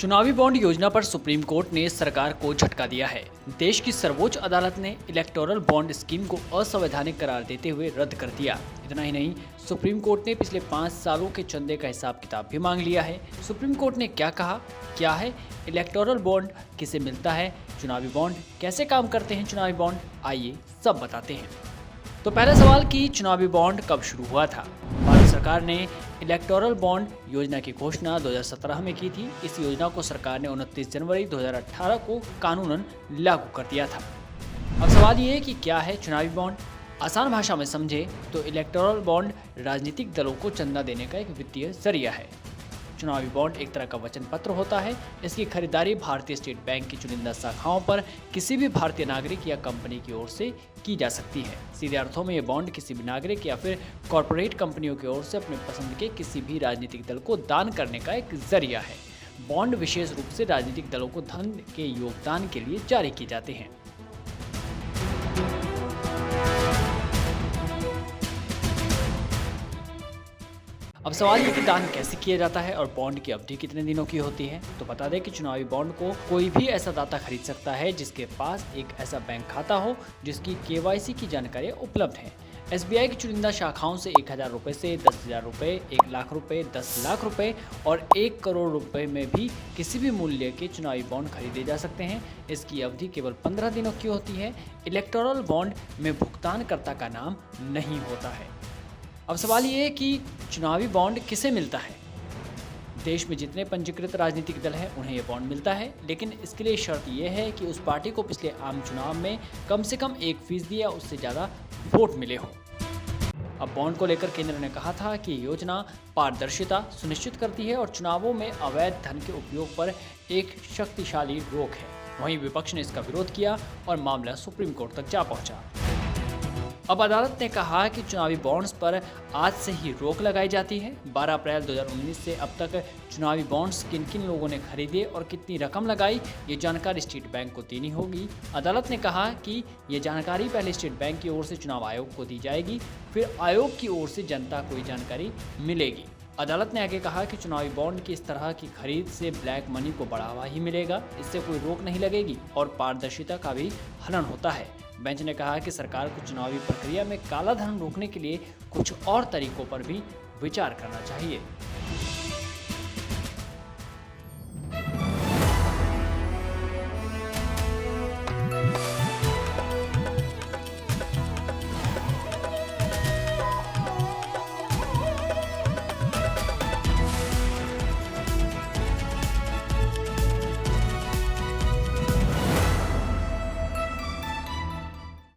चुनावी बॉन्ड योजना पर सुप्रीम कोर्ट ने सरकार को झटका दिया है। देश की सर्वोच्च अदालत ने इलेक्टोरल बॉन्ड स्कीम को असंवैधानिक करार देते हुए रद्द कर दिया। इतना ही नहीं, सुप्रीम कोर्ट ने पिछले 5 सालों के चंदे का हिसाब किताब भी मांग लिया है। सुप्रीम कोर्ट ने क्या कहा, क्या है इलेक्टोरल बॉन्ड, किसे मिलता है चुनावी बॉन्ड, कैसे काम करते हैं चुनावी बॉन्ड, आइए सब बताते हैं। तो पहला सवाल कि चुनावी बॉन्ड कब शुरू हुआ था। भारत सरकार ने इलेक्टोरल बॉन्ड योजना की घोषणा 2017 में की थी। इस योजना को सरकार ने 29 जनवरी 2018 को कानूनन लागू कर दिया था। अब सवाल ये है कि क्या है चुनावी बॉन्ड। आसान भाषा में समझे तो इलेक्टोरल बॉन्ड राजनीतिक दलों को चंदा देने का एक वित्तीय जरिया है। चुनावी बॉन्ड एक तरह का वचन पत्र होता है। इसकी खरीदारी भारतीय स्टेट बैंक की चुनिंदा शाखाओं पर किसी भी भारतीय नागरिक या कंपनी की ओर से की जा सकती है। सीधे अर्थों में ये बॉन्ड किसी भी नागरिक या फिर कॉरपोरेट कंपनियों की ओर से अपने पसंद के किसी भी राजनीतिक दल को दान करने का एक जरिया है। बॉन्ड विशेष रूप से राजनीतिक दलों को धन के योगदान के लिए जारी किए जाते हैं। अब सवाल ये कि दान कैसे किया जाता है और बॉन्ड की अवधि कितने दिनों की होती है। तो बता दें कि चुनावी बॉन्ड को कोई भी ऐसा दाता खरीद सकता है जिसके पास एक ऐसा बैंक खाता हो जिसकी KYC की जानकारियाँ उपलब्ध हैं। SBI की चुनिंदा शाखाओं से 1000 रुपये से 10,000 रुपये, 1 लाख रुपये, 10 लाख रुपये और 1 करोड़ रुपये में भी किसी भी मूल्य के चुनावी बॉन्ड खरीदे जा सकते हैं। इसकी अवधि केवल 15 दिनों की होती है। इलेक्टोरल बॉन्ड में भुगतानकर्ता का नाम नहीं होता है। अब सवाल ये है कि चुनावी बॉन्ड किसे मिलता है। देश में जितने पंजीकृत राजनीतिक दल हैं उन्हें ये बॉन्ड मिलता है, लेकिन इसके लिए शर्त यह है कि उस पार्टी को पिछले आम चुनाव में कम से कम 1% या उससे ज़्यादा वोट मिले हो। अब बॉन्ड को लेकर केंद्र ने कहा था कि ये योजना पारदर्शिता सुनिश्चित करती है और चुनावों में अवैध धन के उपयोग पर एक शक्तिशाली रोक है। वहीं विपक्ष ने इसका विरोध किया और मामला सुप्रीम कोर्ट तक जा पहुंचा। अब अदालत ने कहा कि चुनावी बॉन्ड्स पर आज से ही रोक लगाई जाती है। 12 अप्रैल 2019 से अब तक चुनावी बॉन्ड्स किन किन लोगों ने खरीदे और कितनी रकम लगाई, ये जानकारी स्टेट बैंक को देनी होगी। अदालत ने कहा कि ये जानकारी पहले स्टेट बैंक की ओर से चुनाव आयोग को दी जाएगी, फिर आयोग की ओर से जनता को ये जानकारी मिलेगी। अदालत ने आगे कहा कि चुनावी बॉन्ड की इस तरह की खरीद से ब्लैक मनी को बढ़ावा ही मिलेगा, इससे कोई रोक नहीं लगेगी और पारदर्शिता का भी हनन होता है। बेंच ने कहा कि सरकार को चुनावी प्रक्रिया में काला धन रोकने के लिए कुछ और तरीकों पर भी विचार करना चाहिए।